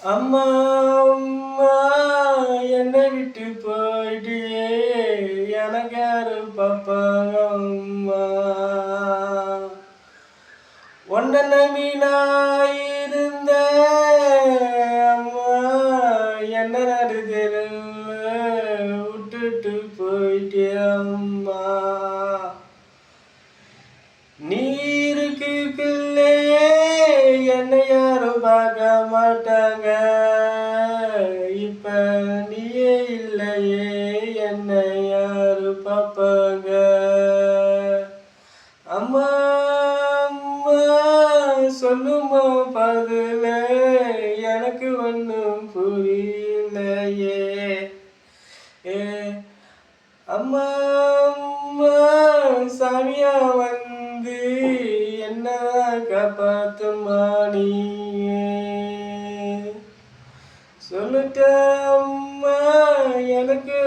அம்மா அம்மா என்னை விட்டு போயிட்டியே எனக்கு யாரு பாப்பாங்க அம்மா ஒன்ன நம்பி நான் இருந்தேன் அம்மா என்ன நடுதெருவில் விட்டுட்டு போயிட்டே அம்மா நீருக்கு பிள்ளையே என்னை யாரும் பார்க்க மாட்டாங்க இப்ப நீயே இல்லையே என்னை யாரு பார்ப்பாங்க அம்மா அம்மா சொல்லுமா பதில எனக்கு ஒன்றும் புரியலையே ஏ அம்மா அம்மா சாமியா வந்து என்னதான் காப்பாத்துமா நீயே சொல்லிட்ட அம்மா எனக்கு